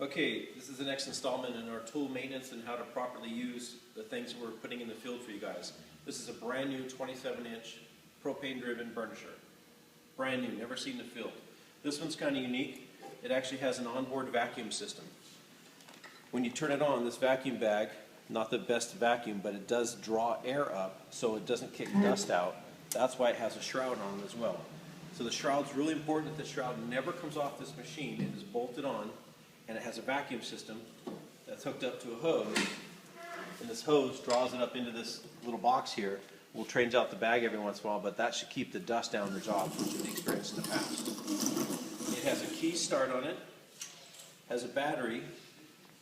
Okay, this is the next installment in our tool maintenance and how to properly use the things that we're putting in the field for you guys. This is a brand new 27-inch propane-driven burnisher. Brand new, never seen in the field. This one's kind of unique. It actually has an onboard vacuum system. When you turn it on, this vacuum bag, not the best vacuum, but it does draw air up so it doesn't kick dust out. That's why it has a shroud on it as well. So the shroud's really important that the shroud never comes off this machine. It is bolted on, and it has a vacuum system that's hooked up to a hose, and this hose draws it up into this little box here. We'll change out the bag every once in a while, but that should keep the dust down the job, which we've experienced in the past. It has a key start on it, has a battery.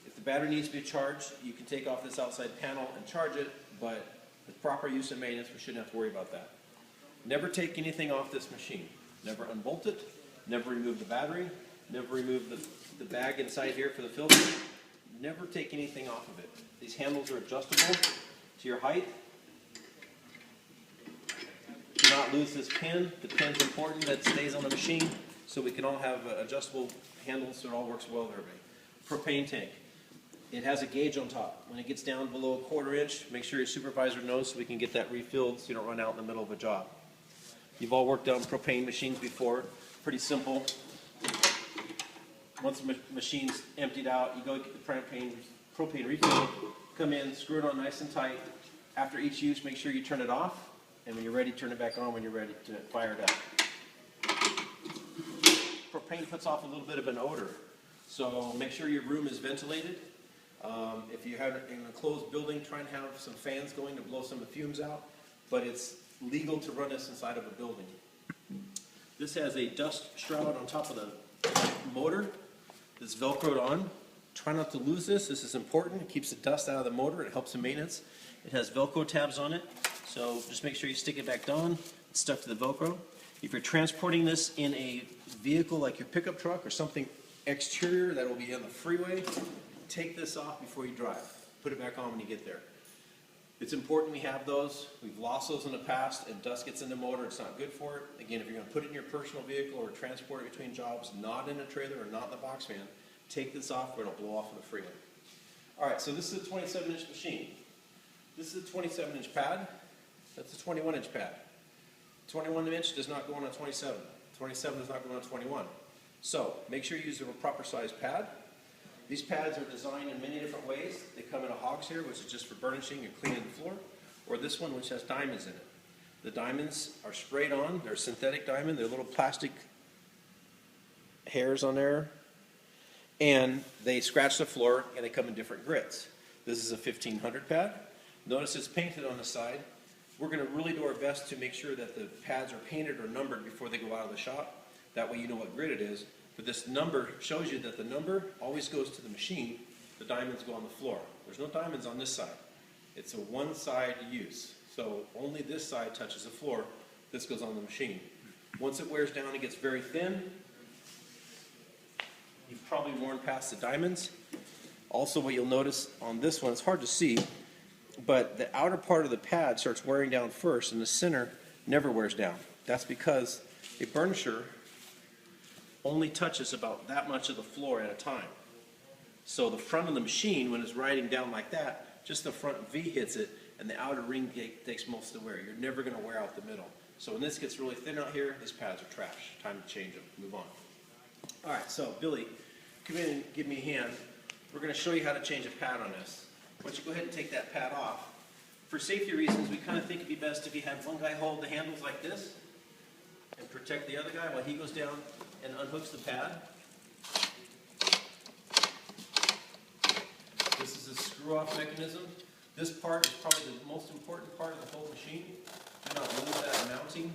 If the battery needs to be charged, you can take off this outside panel and charge it, but with proper use and maintenance, we shouldn't have to worry about that. Never take anything off this machine. Never unbolt it, never remove the battery, never remove the bag inside here for the filter. Never take anything off of it. These handles are adjustable to your height. Do not lose this pin. The pin's important that it stays on the machine so we can all have adjustable handles so it all works well with everybody. Propane tank. It has a gauge on top. When it gets down below a 1/4 inch, make sure your supervisor knows so we can get that refilled so you don't run out in the middle of a job. You've all worked on propane machines before. Pretty simple. Once the machine's emptied out, you go get the propane refill, come in, screw it on nice and tight. After each use, make sure you turn it off, and when you're ready, turn it back on when you're ready to fire it up. Propane puts off a little bit of an odor, so make sure your room is ventilated. If you have an enclosed building, try and have some fans going to blow some of the fumes out, but it's legal to run this inside of a building. This has a dust shroud on top of the motor that's velcroed on. Try not to lose this. This is important. It keeps the dust out of the motor. It helps in maintenance. It has Velcro tabs on it, so just make sure you stick it back on. It's stuck to the Velcro. If you're transporting this in a vehicle like your pickup truck or something exterior that will be on the freeway, take this off before you drive. Put it back on when you get there. It's important we have those. We've lost those in the past, and dust gets in the motor. It's not good for it. Again, if you're going to put it in your personal vehicle or transport it between jobs, not in a trailer or not in the box van, take this off or it'll blow off on the freeway. All right, so this is a 27-inch machine. This is a 27-inch pad. That's a 21-inch pad. 21-inch does not go on a 27. 27 does not go on a 21. So make sure you use a proper size pad. These pads are designed in many different ways. They come in a hogshair, which is just for burnishing and cleaning the floor, or this one, which has diamonds in it. The diamonds are sprayed on. They're synthetic diamond. They're little plastic hairs on there, and they scratch the floor, and they come in different grits. This is a 1500 pad. Notice it's painted on the side. We're going to really do our best to make sure that the pads are painted or numbered before they go out of the shop. That way you know what grit it is. But this number shows you that the number always goes to the machine. The diamonds go on the floor. There's no diamonds on this side. It's a one-side use. So only this side touches the floor. This goes on the machine. Once it wears down, it gets very thin. You've probably worn past the diamonds. Also, what you'll notice on this one, it's hard to see, but the outer part of the pad starts wearing down first, and the center never wears down. That's because a burnisher only touches about that much of the floor at a time. So the front of the machine, when it's riding down like that, just the front V hits it, and the outer ring takes most of the wear. You're never going to wear out the middle. So when this gets really thin out here, these pads are trash. Time to change them. Move on. All right, so Billy, come in and give me a hand. We're going to show you how to change a pad on this. Why don't you go ahead and take that pad off. For safety reasons, we kind of think it'd be best if you had one guy hold the handles like this and protect the other guy while he goes down and unhooks the pad. This is a screw-off mechanism. This part is probably the most important part of the whole machine. Do not lose that mounting.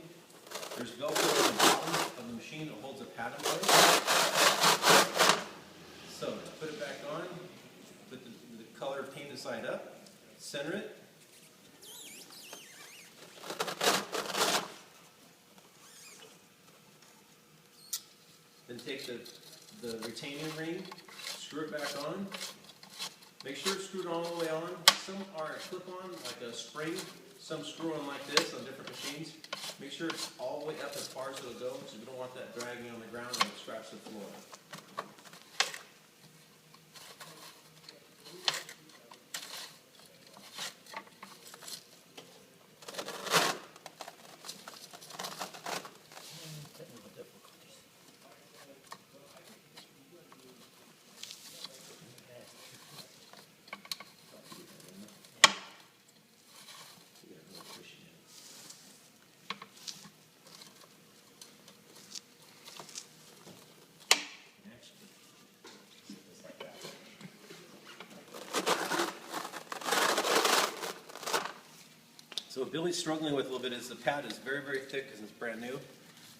There's Velcro on the bottom of the machine that holds the pad in place. So, to put it back on, put the color painted side up, center it. Then take the retaining ring, screw it back on. Make sure it's screwed all the way on. Some are a clip-on, like a spring. Some screw on like this on different machines. Make sure it's all the way up as far as it'll go, because we don't want that dragging on the ground and scratch the floor. So what Billy's struggling with a little bit is the pad is very, very thick because it's brand new.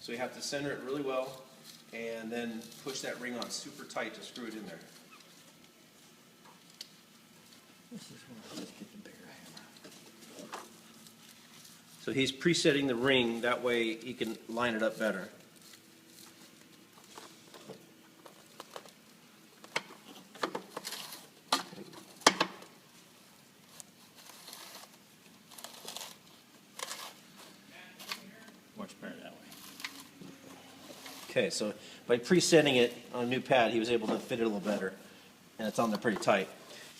So you have to center it really well and then push that ring on super tight to screw it in there. This is where I just get the bigger hammer. So he's presetting the ring, that way he can line it up better. Much better that way. Okay, so by presetting it on a new pad, he was able to fit it a little better, and it's on there pretty tight.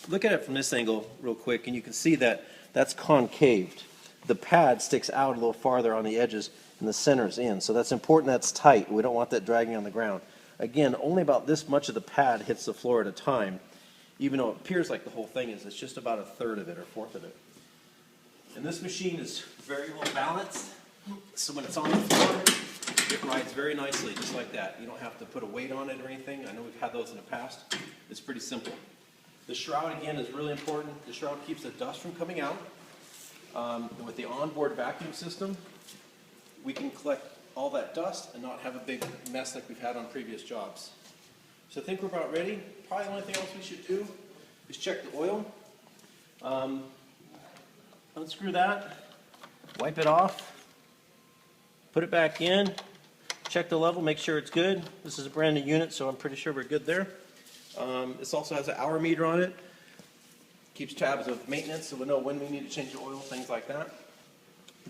Look at it from this angle real quick, and you can see that that's concaved. The pad sticks out a little farther on the edges, and the center's in. So that's important that's tight. We don't want that dragging on the ground. Again, only about this much of the pad hits the floor at a time, even though it appears like the whole thing is. It's just about a third of it or fourth of it. And this machine is very well balanced, so when it's on the floor, it rides very nicely, just like that. You don't have to put a weight on it or anything. I know we've had those in the past. It's pretty simple. The shroud, again, is really important. The shroud keeps the dust from coming out. With the onboard vacuum system, we can collect all that dust and not have a big mess like we've had on previous jobs. So I think we're about ready. Probably the only thing else we should do is check the oil. Unscrew that, wipe it off, put it back in, check the level, make sure it's good. This is a brand new unit, so I'm pretty sure we're good there. This also has an hour meter on it. Keeps tabs of maintenance, so we know when we need to change the oil, things like that.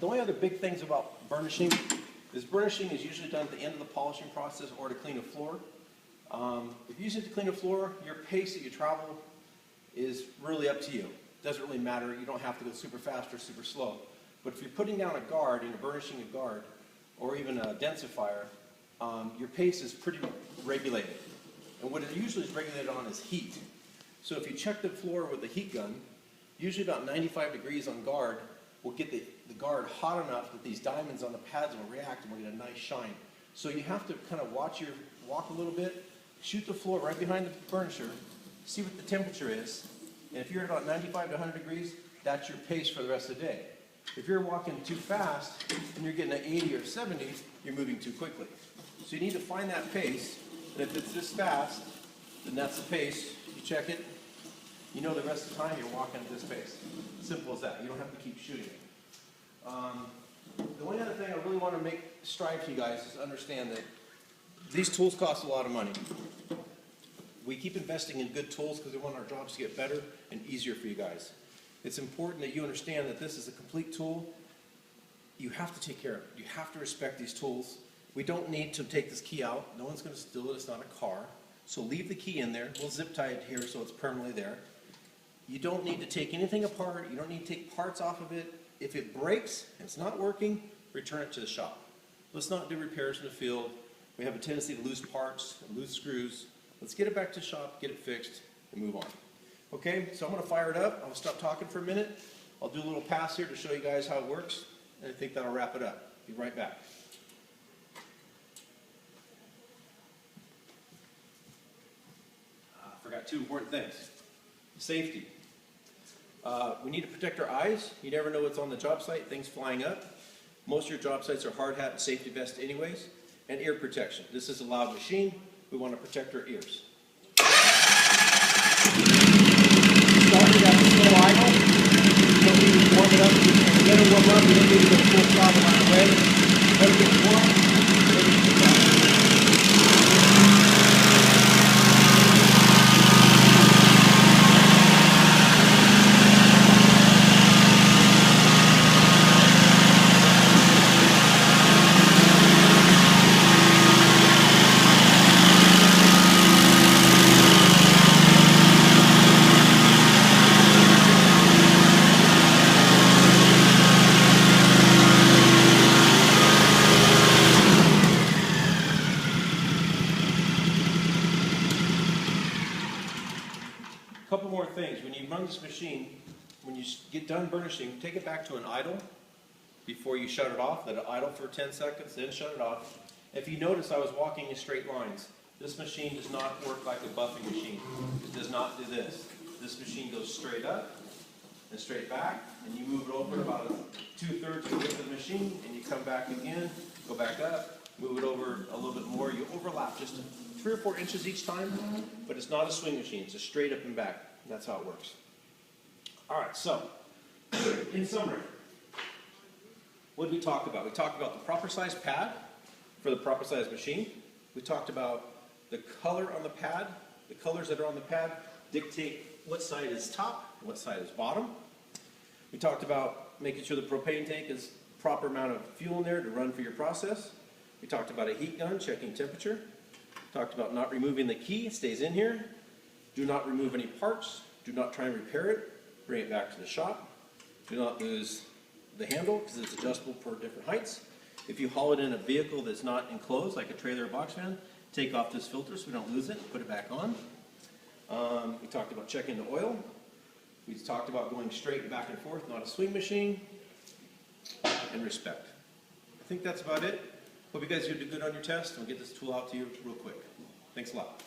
The only other big things about burnishing is usually done at the end of the polishing process or to clean a floor. If you use it to clean a floor, your pace that you travel is really up to you. It doesn't really matter. You don't have to go super fast or super slow. But if you're putting down a guard and you're burnishing a guard or even a densifier, your pace is pretty regulated. And what it usually is regulated on is heat. So if you check the floor with a heat gun, usually about 95 degrees on guard will get the guard hot enough that these diamonds on the pads will react and we'll get a nice shine. So you have to kind of walk a little bit, shoot the floor right behind the burnisher, see what the temperature is, and if you're at about 95 to 100 degrees, that's your pace for the rest of the day. If you're walking too fast and you're getting an 80 or 70, you're moving too quickly. So you need to find that pace, and if it's this fast, then that's the pace. You check it, you know the rest of the time you're walking at this pace. Simple as that. You don't have to keep shooting it. The only other thing I really want to strive to you guys is understand that these tools cost a lot of money. We keep investing in good tools because we want our jobs to get better and easier for you guys. It's important that you understand that this is a complete tool. You have to take care of it. You have to respect these tools. We don't need to take this key out. No one's going to steal it. It's not a car. So leave the key in there. We'll zip tie it here so it's permanently there. You don't need to take anything apart. You don't need to take parts off of it. If it breaks and it's not working, return it to the shop. Let's not do repairs in the field. We have a tendency to lose parts and lose screws. Let's get it back to the shop, get it fixed, and move on. Okay, so I'm going to fire it up. I'll stop talking for a minute. I'll do a little pass here to show you guys how it works, and I think that'll wrap it up. Be right back. I forgot two important things. Safety. We need to protect our eyes. You never know what's on the job site, things flying up. Most of your job sites are hard hat and safety vest anyways. And ear protection. This is a loud machine. We want to protect our ears. Starting at the slow idle. You don't need to warm it up. Let it warm up. You don't need to go full throttle right away. Let it get warm. Let it get down. Couple more things. When you run this machine, when you get done burnishing, take it back to an idle before you shut it off. Let it idle for 10 seconds, then shut it off. If you notice, I was walking in straight lines. This machine does not work like a buffing machine. It does not do this. This machine goes straight up, and straight back, and you move it over about 2/3 of the width of the machine, and you come back again, go back up, move it over a little bit more. You overlap just 3 or 4 inches each time, but it's not a swing machine. It's a straight up and back. That's how it works. All right, so in summary, what did we talk about? We talked about the proper size pad for the proper size machine. We talked about the color on the pad. The colors that are on the pad dictate what side is top and what side is bottom. We talked about making sure the propane tank is proper amount of fuel in there to run for your process. We talked about a heat gun, checking temperature. Talked about not removing the key, it stays in here. Do not remove any parts. Do not try and repair it. Bring it back to the shop. Do not lose the handle because it's adjustable for different heights. If you haul it in a vehicle that's not enclosed, like a trailer or box van, take off this filter so we don't lose it, put it back on. We talked about checking the oil. We talked about going straight back and forth, not a swing machine, and respect. I think that's about it. Hope you guys did good on your test. I'll get this tool out to you real quick. Thanks a lot.